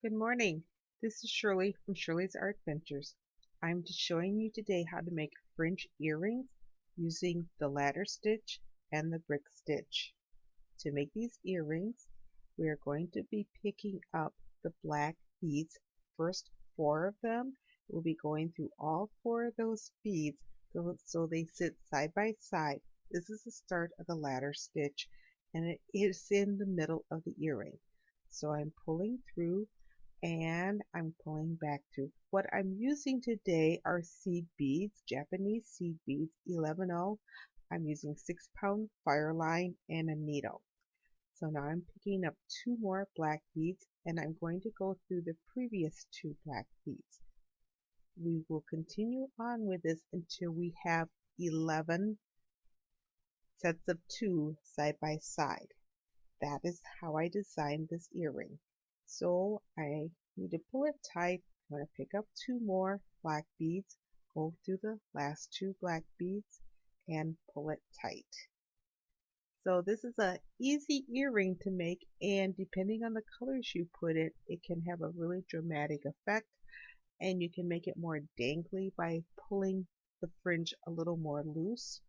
Good morning. This is Shirley from Shirley's Art Ventures. I'm just showing you today how to make fringe earrings using the ladder stitch and the brick stitch. To make these earrings, we are going to be picking up the black beads. First four of them. We'll be going through all four of those beads so they sit side by side. This is the start of the ladder stitch and it is in the middle of the earring. So I'm pulling through and I'm pulling back through. What I'm using today are seed beads, Japanese seed beads, 11-0. I'm using 6-pound fireline and a needle. So now I'm picking up two more black beads and I'm going to go through the previous two black beads. We will continue on with this until we have 11 sets of two side by side. That is how I designed this earring. So I need to pull it tight. I'm going to pick up two more black beads, go through the last two black beads, and pull it tight. So this is an easy earring to make, and depending on the colors you put it, it can have a really dramatic effect, and you can make it more dangly by pulling the fringe a little more loose.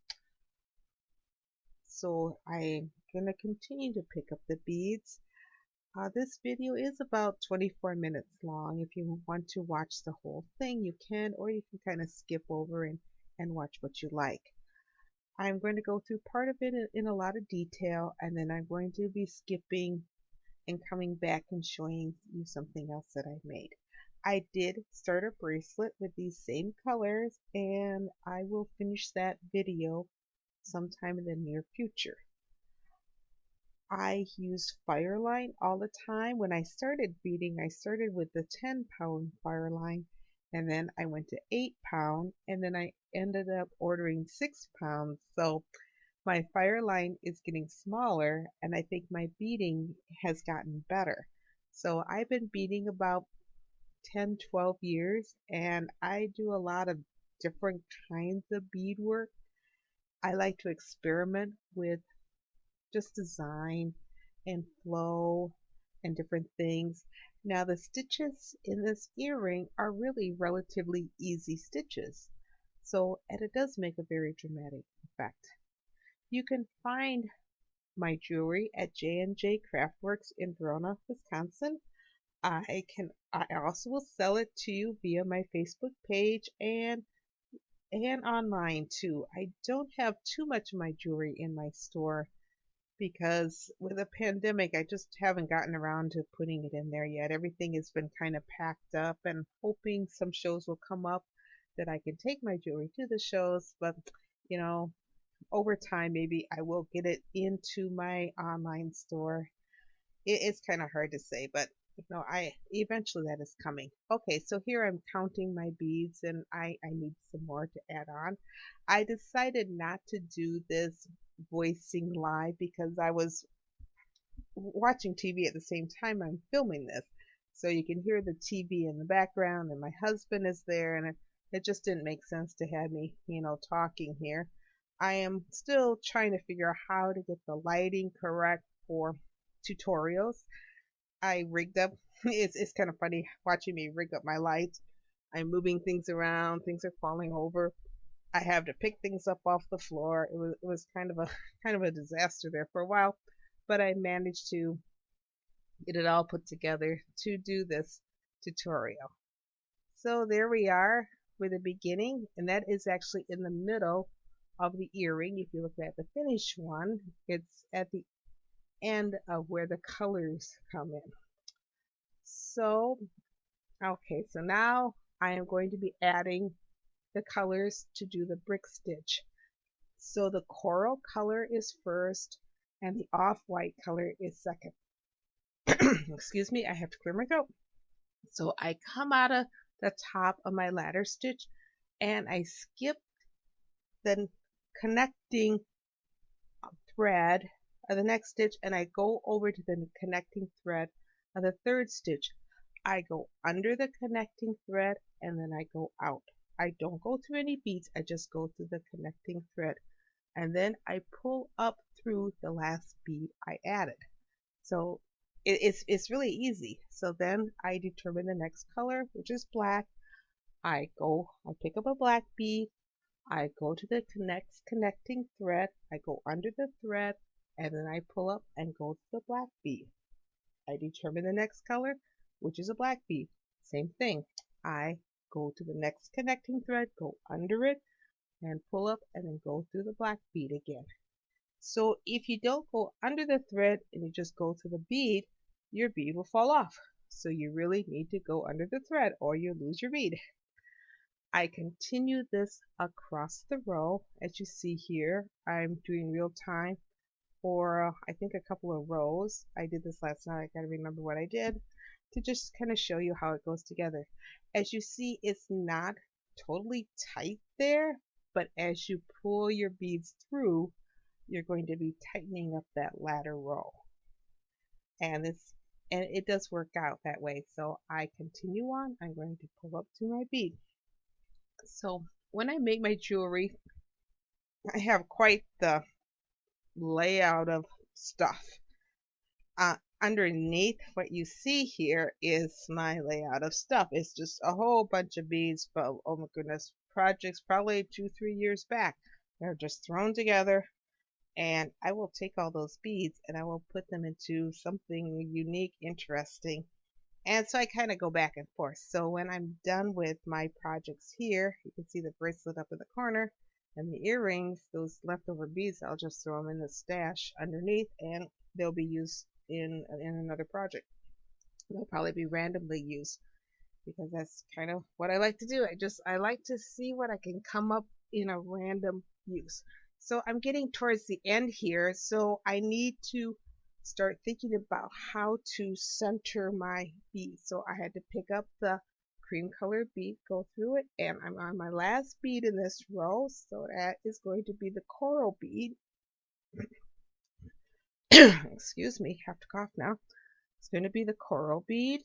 So I'm going to continue to pick up the beads. This video is about 24 minutes long. If you want to watch the whole thing, you can, or you can kind of skip over and watch what you like. I'm going to go through part of it in a lot of detail, and then I'm going to be skipping and coming back and showing you something else that I made. I did start a bracelet with these same colors, and I will finish that video sometime in the near future. I use fireline all the time. When I started beading, I started with the 10-pound fireline, and then I went to 8-pound, and then I ended up ordering 6 pounds. So my fireline is getting smaller, and I think my beading has gotten better. So I've been beading about 10, 12 years, and I do a lot of different kinds of beadwork. I like to experiment with just design and flow and different things. Now the stitches in this earring are really relatively easy stitches. And it does make a very dramatic effect. You can find my jewelry at J&J Craftworks in Verona, Wisconsin. I also will sell it to you via my Facebook page and online too. I don't have too much of my jewelry in my store because with the pandemic, I just haven't gotten around to putting it in there yet. Everything has been kind of packed up and hoping some shows will come up that I can take my jewelry to the shows. But, you know, over time, maybe I will get it into my online store. It's kind of hard to say, but I eventually that is coming. Okay, so here I'm counting my beads and I need some more to add on. I decided not to do this voicing live because I was watching TV at the same time I'm filming this. So you can hear the TV in the background and my husband is there and it just didn't make sense to have me, talking here. I am still trying to figure out how to get the lighting correct for tutorials. I rigged up, it's kind of funny watching me rig up my lights. I'm moving things around, things are falling over. I have to pick things up off the floor. It was kind of a disaster there for a while, but I managed to get it all put together to do this tutorial. So there we are with the beginning, and that is actually in the middle of the earring. If you look at the finished one, it's at the end of where the colors come in. So, okay, so now I am going to be adding the colors to do the brick stitch. So the coral color is first and the off-white color is second. Excuse me, I have to clear my throat. So I come out of the top of my ladder stitch and I skip the connecting thread of the next stitch and I go over to the connecting thread of the third stitch. I go under the connecting thread and then I go out. I don't go through any beads, I just go through the connecting thread and then I pull up through the last bead I added. So it's really easy. So then I determine the next color, which is black. I pick up a black bead, I go to the next connecting thread, I go under the thread, and then I pull up and go to the black bead. I determine the next color, which is a black bead. Same thing. I go to the next connecting thread, go under it, and pull up, and then go through the black bead again. So if you don't go under the thread and you just go to the bead, your bead will fall off. So you really need to go under the thread or you lose your bead. I continue this across the row. As you see here, I'm doing real time for I think a couple of rows. I did this last night. I gotta remember what I did to just kind of show you how it goes together. As you see, it's not totally tight there, but as you pull your beads through, you're going to be tightening up that latter row. And it does work out that way. So I continue on. I'm going to pull up to my bead. So when I make my jewelry, I have quite the layout of stuff. Underneath what you see here is my layout of stuff. It's just a whole bunch of beads, but oh my goodness, projects probably 2-3 years back. They're just thrown together, and I will take all those beads and I will put them into something unique, interesting. And so I kind of go back and forth. So when I'm done with my projects here, you can see the bracelet up in the corner and the earrings, those leftover beads, I'll just throw them in the stash underneath and they'll be used in another project. They'll probably be randomly used because that's kind of what I like to do. I like to see what I can come up in a random use. So I'm getting towards the end here, so I need to start thinking about how to center my bead. So I had to pick up the cream colored bead, go through it, and I'm on my last bead in this row, so that is going to be the coral bead. Excuse me, have to cough now. It's going to be the coral bead,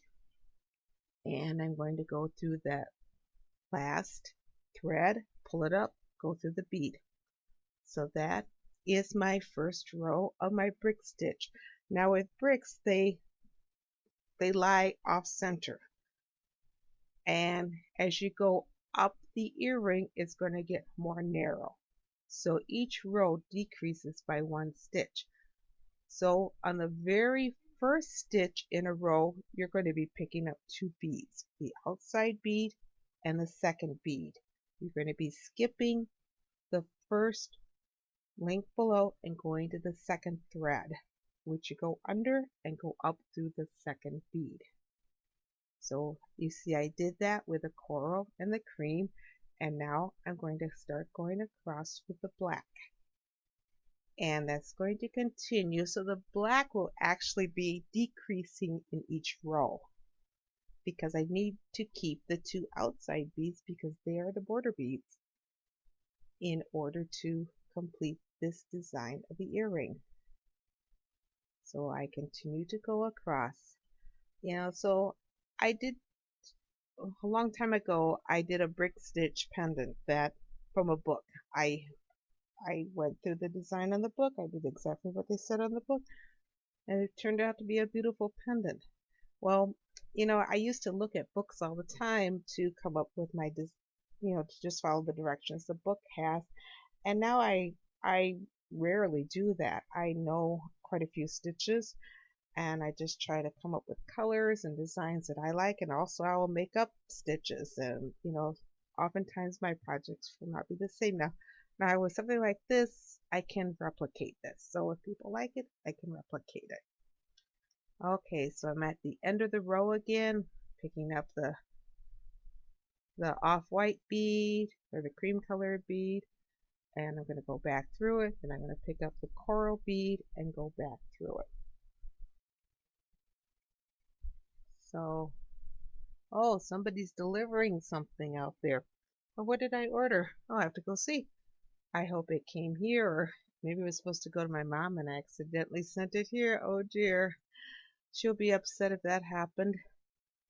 and I'm going to go through that last thread, pull it up, go through the bead. So that is my first row of my brick stitch. Now with bricks, they lie off center, and as you go up the earring, it's going to get more narrow. So each row decreases by 1 stitch. So on the very first stitch in a row, you're going to be picking up 2 beads, the outside bead and the second bead. You're going to be skipping the first link below and going to the second thread, which you go under and go up through the second bead. So you see I did that with the coral and the cream, and now I'm going to start going across with the black. And that's going to continue, so the black will actually be decreasing in each row because I need to keep the 2 outside beads because they are the border beads in order to complete this design of the earring. So I continue to go across. So I did a long time ago, I did a brick stitch pendant that from a book. I went through the design on the book. I did exactly what they said on the book, and it turned out to be a beautiful pendant. Well, I used to look at books all the time to come up with my, to just follow the directions the book has. And now I rarely do that. I know quite a few stitches, and I just try to come up with colors and designs that I like, and also I will make up stitches, and oftentimes my projects will not be the same. Now with something like this, I can replicate this. So if people like it, I can replicate it. Okay, so I'm at the end of the row again, picking up the off-white bead or the cream colored bead, and I'm going to go back through it, and I'm going to pick up the coral bead and go back through it. So, oh, somebody's delivering something out there. Well, what did I order? I'll have to go see. I hope it came here, or maybe it was supposed to go to my mom and I accidentally sent it here. Oh dear. She'll be upset if that happened.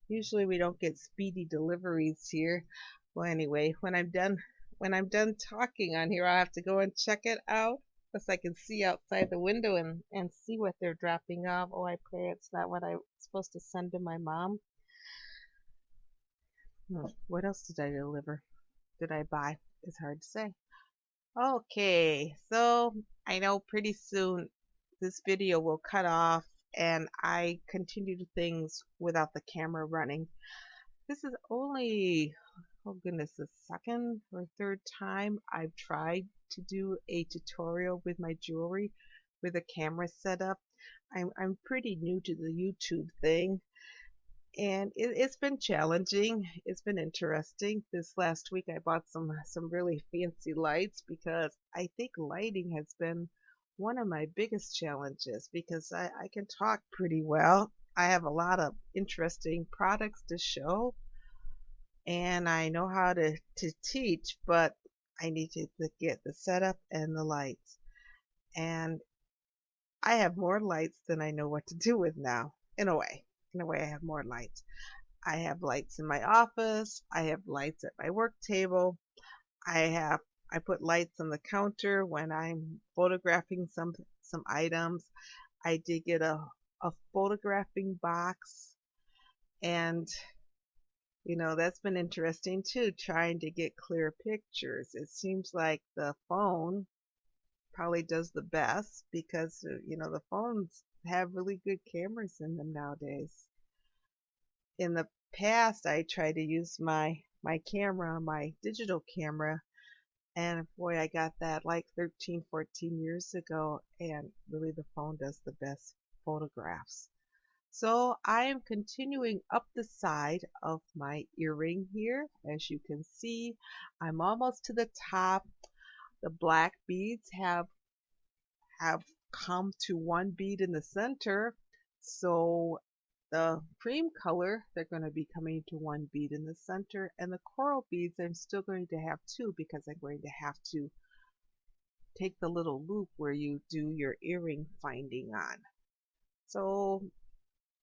Usually we don't get speedy deliveries here. Well, anyway, when I'm done talking on here, I'll have to go and check it out. Plus I can see outside the window and see what they're dropping off. Oh, I pray it's not what I'm supposed to send to my mom. What else did I deliver? Did I buy? It's hard to say. Okay, so I know pretty soon this video will cut off and I continue things without the camera running. This is only, oh goodness, the second or third time I've tried to do a tutorial with my jewelry with a camera setup. I'm pretty new to the YouTube thing, and it's been challenging. It's been interesting. This last week I bought some really fancy lights because I think lighting has been one of my biggest challenges because I can talk pretty well. I have a lot of interesting products to show and I know how to teach, but I need to get the setup and the lights. And I have more lights than I know what to do with now. In a way. In a way, I have more lights. I have lights in my office. I have lights at my work table. I put lights on the counter when I'm photographing some items. I did get a photographing box, and that's been interesting too, trying to get clear pictures. It seems like the phone probably does the best because the phones have really good cameras in them nowadays. In the past, I tried to use my camera, my digital camera, and boy, I got that like 13, 14 years ago, and really the phone does the best photographs. So I am continuing up the side of my earring here. As you can see, I'm almost to the top. The black beads have come to one bead in the center. So the cream color, they're going to be coming to one bead in the center. And the coral beads, I'm still going to have two because I'm going to have to take the little loop where you do your earring finding on. So,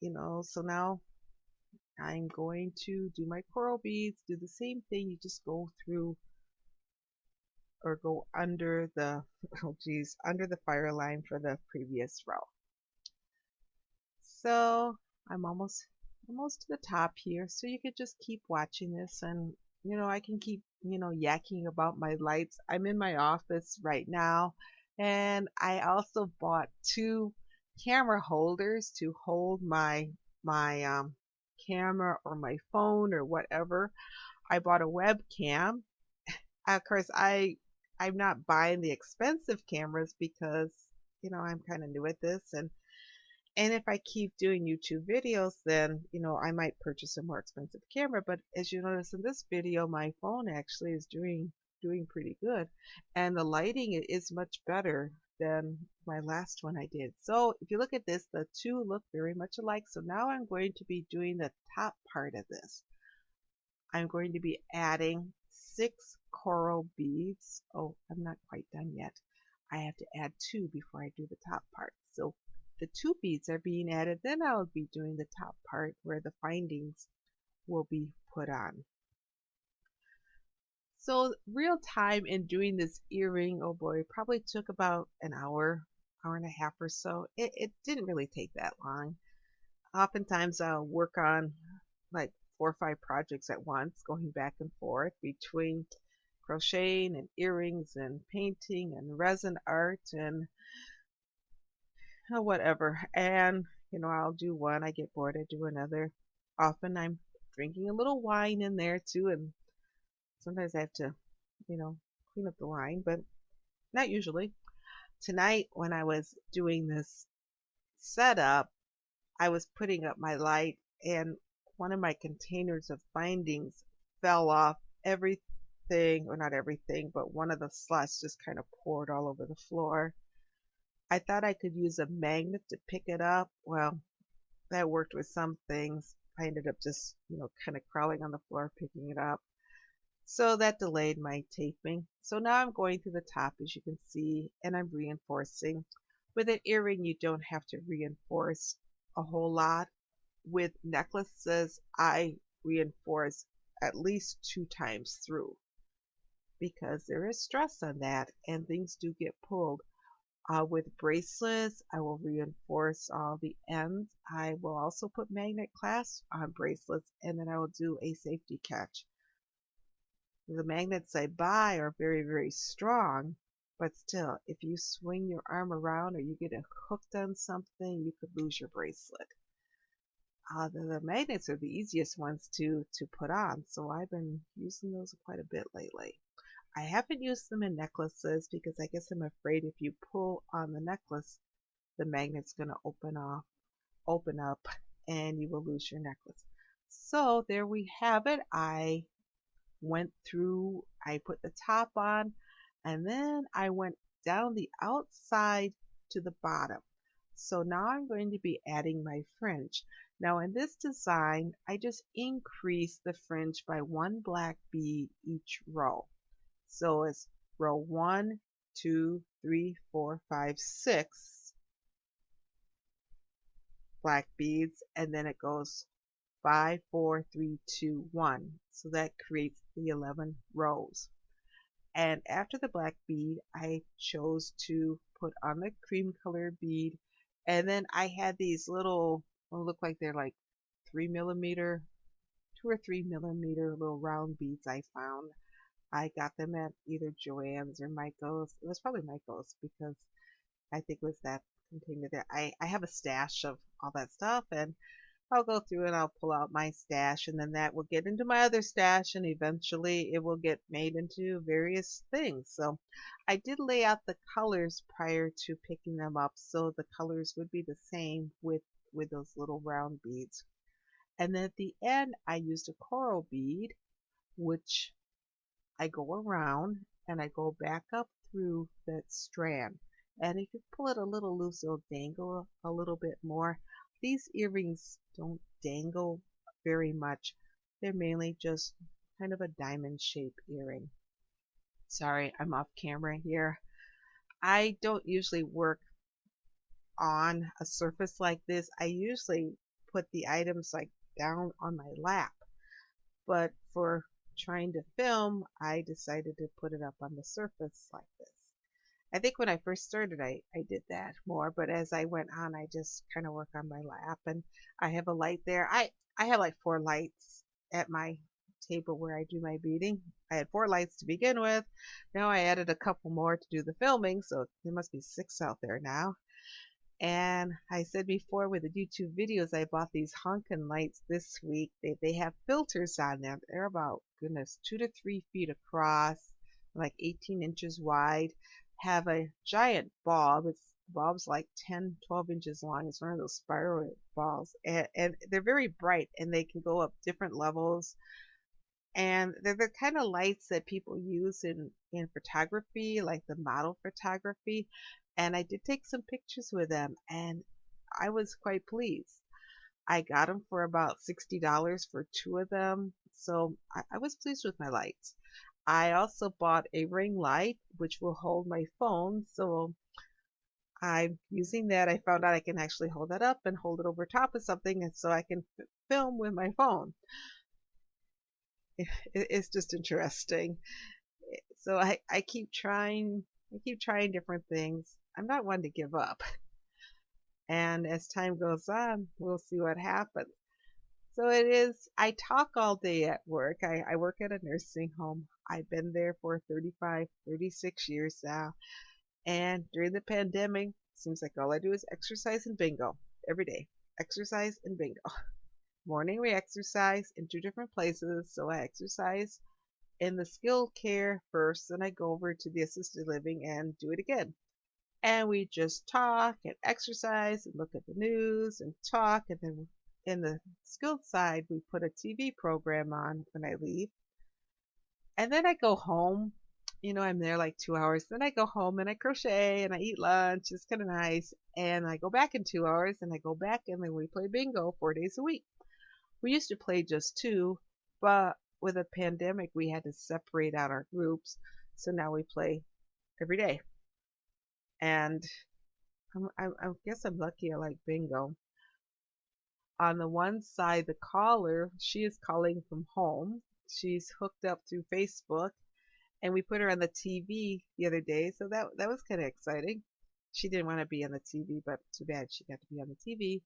so now I'm going to do my coral beads, do the same thing. You just go through or go under the, oh geez, under the fire line for the previous row. So I'm almost to the top here. So you could just keep watching this and I can keep, yakking about my lights. I'm in my office right now and I also bought two camera holders to hold my camera or my phone or whatever. I bought a webcam. Of course, I'm not buying the expensive cameras because I'm kind of new at this and if I keep doing YouTube videos, then I might purchase a more expensive camera. But as you notice in this video, my phone actually is doing pretty good, and the lighting is much better than my last one I did. So if you look at this, the two look very much alike. So now I'm going to be doing the top part of this. I'm going to be adding 6 coral beads. Oh, I'm not quite done yet. I have to add 2 before I do the top part. So the 2 beads are being added, then I'll be doing the top part where the findings will be put on. So real time in doing this earring, oh boy, probably took about an hour and a half or so. It didn't really take that long. Oftentimes I'll work on like 4 or 5 projects at once, going back and forth between crocheting and earrings and painting and resin art and whatever. And I'll do one, I get bored, I do another. Often I'm drinking a little wine in there too, and sometimes I have to, clean up the wine, but not usually. Tonight, when I was doing this setup, I was putting up my light, and one of my containers of bindings fell off. Everything, or not everything, but one of the slots just kind of poured all over the floor. I thought I could use a magnet to pick it up. Well, that worked with some things. I ended up just, kind of crawling on the floor, picking it up. So that delayed my taping. So now I'm going to the top, as you can see, and I'm reinforcing. With an earring, you don't have to reinforce a whole lot. With necklaces, I reinforce at least 2 times through because there is stress on that and things do get pulled. With bracelets, I will reinforce all the ends. I will also put magnet clasps on bracelets, and then I will do a safety catch. The magnets I buy are very, very strong, but still, if you swing your arm around or you get it hooked on something, you could lose your bracelet. The magnets are the easiest ones to put on, so I've been using those quite a bit lately. I haven't used them in necklaces because I guess I'm afraid if you pull on the necklace, the magnet's going to open up, and you will lose your necklace. So there we have it. I went through, I put the top on, and then I went down the outside to the bottom. So now I'm going to be adding my fringe. Now in this design, I just increase the fringe by one black bead each row. So it's row 1, 2, 3, 4, 5, 6 black beads, and then it goes 5, 4, 3, 2, 1. So that creates the 11 rows. And after the black bead, I chose to put on the cream colored bead. And then I had these little, look like they're like 3 millimeter, 2 or 3 millimeter little round beads I found. I got them at either Joann's or Michael's. It was probably Michael's because I think it was that container there. I have a stash of all that stuff, and I'll go through and I'll pull out my stash, and then that will get into my other stash, and eventually it will get made into various things. So I did lay out the colors prior to picking them up, so the colors would be the same with those little round beads. And then at the end, I used a coral bead, which I go around and I go back up through that strand. And if you pull it a little loose, it'll dangle a little bit more. These earrings don't dangle very much. They're mainly just kind of a diamond shaped earring. Sorry, I'm off camera here. I don't usually work on a surface like this. I usually put the items like down on my lap. But for trying to film, I decided to put it up on the surface like this. I think when I first started, I did that more, but as I went on, I just kind of work on my lap, and I have a light there. I have like 4 lights at my table where I do my beading. I had 4 lights to begin with. Now I added a couple more to do the filming, so there must be 6 out there now. And I said before with the YouTube videos, I bought these honkin' lights this week. They have filters on them. They're about, goodness, 2 to 3 feet across, like 18 inches wide. Have a giant bulb. It's bulb's like 10, 12 inches long. It's one of those spiral bulbs. And they're very bright, and they can go up different levels. And they're the kind of lights that people use in photography, like the model photography. And I did take some pictures with them, and I was quite pleased. I got them for about $60 for 2 of them, so I was pleased with my lights. I also bought a ring light, which will hold my phone, so I'm using that. I found out I can actually hold that up and hold it over top of something, and so I can film with my phone. It's just interesting. So I keep trying. I keep trying different things. I'm not one to give up. And as time goes on, we'll see what happens. So it is, I talk all day at work. I work at a nursing home. I've been there for 35, 36 years now. And during the pandemic, it seems like all I do is exercise and bingo every day. Exercise and bingo. Morning we exercise in 2 different places. So I exercise in the skilled care first, then I go over to the assisted living and do it again. And we just talk and exercise and look at the news and talk. And then in the skilled side, we put a TV program on when I leave. And then I go home. I'm there like 2 hours. Then I go home and I crochet and I eat lunch. It's kind of nice. And I go back in 2 hours and I go back and then we play bingo 4 days a week. We used to play just 2, but with a pandemic, we had to separate out our groups. So now we play every day. And I guess I'm lucky I like bingo. On the one side, the caller, she is calling from home. She's hooked up through Facebook, and we put her on the TV the other day, so that was kind of exciting. She didn't want to be on the TV, but too bad she got to be on the TV.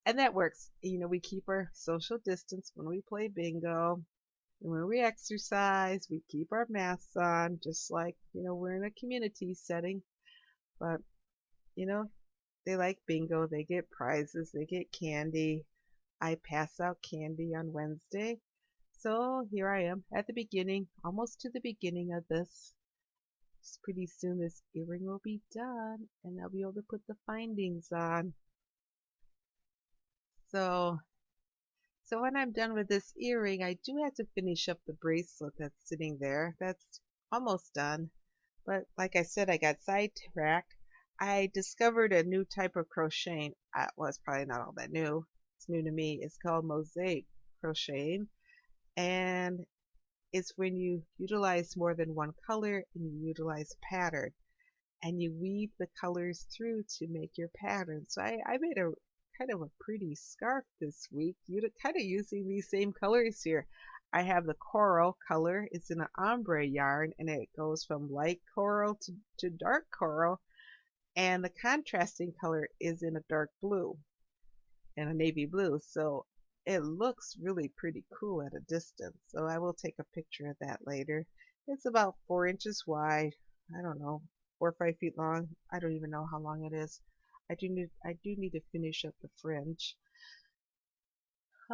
And that works. We keep our social distance when we play bingo. And when we exercise, we keep our masks on, just like, we're in a community setting. But, you know, they like bingo. They get prizes. They get candy. I pass out candy on Wednesday. So here I am at the beginning, almost to the beginning of this. Just pretty soon this earring will be done and I'll be able to put the findings on. So when I'm done with this earring, I do have to finish up the bracelet that's sitting there. That's almost done. But like I said, I got sidetracked. I discovered a new type of crocheting. Well, it's probably not all that new. It's new to me. It's called mosaic crocheting. And it's when you utilize more than one color and you utilize a pattern. And you weave the colors through to make your pattern. So I made a kind of a pretty scarf this week. You're kind of using these same colors here. I have the coral color. It's in an ombre yarn and it goes from light coral to dark coral. And the contrasting color is in a dark blue and a navy blue. So it looks really pretty cool at a distance. So I will take a picture of that later. It's about 4 inches wide. I don't know, 4 or 5 feet long. I don't even know how long it is. I do need to finish up the fringe.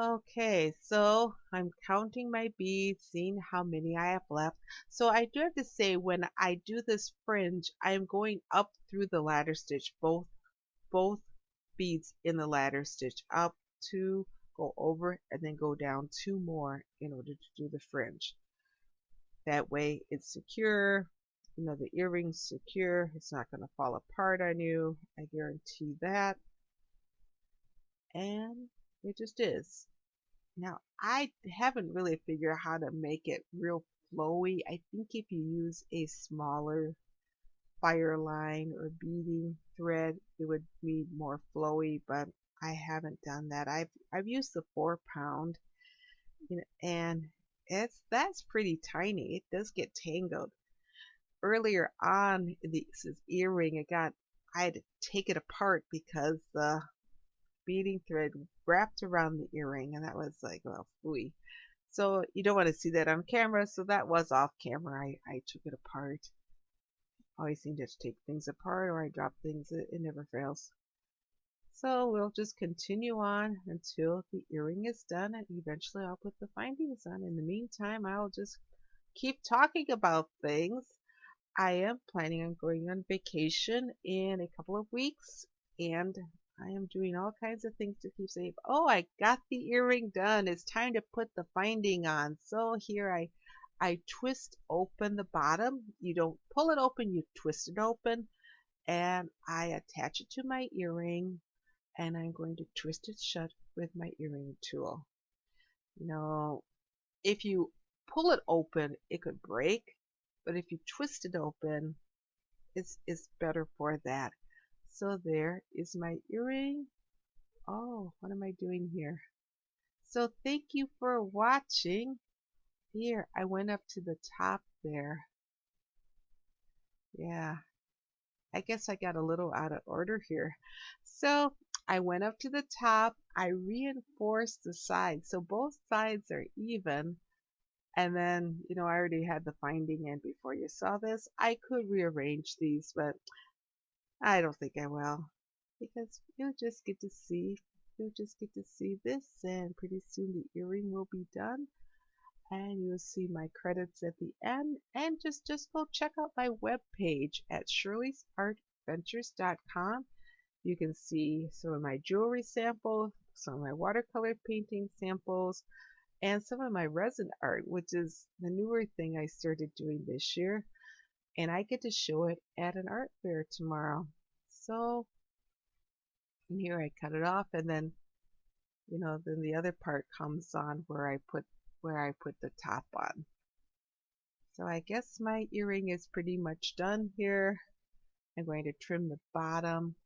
Okay, so I'm counting my beads, seeing how many I have left. So I do have to say, when I do this fringe, I'm going up through the ladder stitch, both beads in the ladder stitch, up 2, go over, and then go down 2 more in order to do the fringe. That way it's secure. The earring's secure. It's not going to fall apart on you. I guarantee that. And it just is. Now, I haven't really figured out how to make it real flowy. I think if you use a smaller fireline or beading thread, it would be more flowy, but I haven't done that. I've used the 4-pound, and that's pretty tiny. It does get tangled. Earlier on in this earring, I had to take it apart because the beading thread wrapped around the earring, and that was like, well, phooey. So you don't want to see that on camera, so that was off camera. I took it apart. Always seem to take things apart, or I drop things. It never fails. So we'll just continue on until the earring is done, and eventually I'll put the findings on. In the meantime, I'll just keep talking about things. I am planning on going on vacation in a couple of weeks, and I am doing all kinds of things to keep safe. Oh, I got the earring done. It's time to put the finding on. So here I twist open the bottom. You don't pull it open, you twist it open, and I attach it to my earring, and I'm going to twist it shut with my earring tool. If you pull it open, it could break. But if you twist it open, it's better for that. So there is my earring. Oh, what am I doing here? So thank you for watching. Here, I went up to the top there. Yeah, I guess I got a little out of order here. So I went up to the top. I reinforced the sides. So both sides are even. And then, I already had the finding in before you saw this. I could rearrange these, but I don't think I will, because you'll just get to see this, and pretty soon the earring will be done, and you'll see my credits at the end. And just go check out my webpage at shirleysartventures.com. You can see some of my jewelry samples, some of my watercolor painting samples, and some of my resin art, which is the newer thing I started doing this year. And I get to show it at an art fair tomorrow. So, and here I cut it off, and then, then the other part comes on where I put the top on. So I guess my earring is pretty much done here. I'm going to trim the bottom.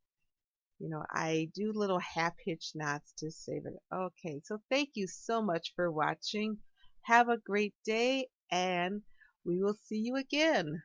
I do little half hitch knots to save it. Okay, so thank you so much for watching. Have a great day, and we will see you again.